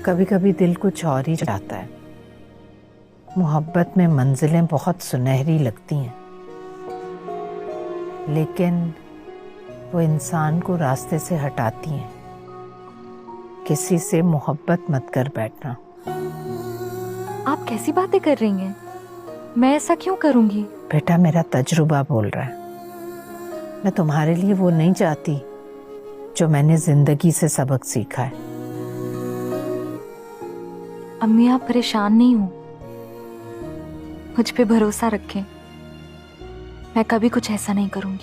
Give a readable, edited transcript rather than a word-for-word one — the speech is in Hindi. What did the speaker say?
कभी कभी दिल कुछ और ही चाहता है। मोहब्बत में मंजिलें बहुत सुनहरी लगती हैं, लेकिन वो इंसान को रास्ते से हटाती हैं। किसी से मोहब्बत मत कर बैठना। आप कैसी बातें कर रही हैं? मैं ऐसा क्यों करूंगी? बेटा, मेरा तजुर्बा बोल रहा है। मैं तुम्हारे लिए वो नहीं चाहती जो मैंने जिंदगी से सबक सीखा है। अम्मी, आप परेशान नहीं हो, मुझ पे भरोसा रखें। मैं कभी कुछ ऐसा नहीं करूंगी।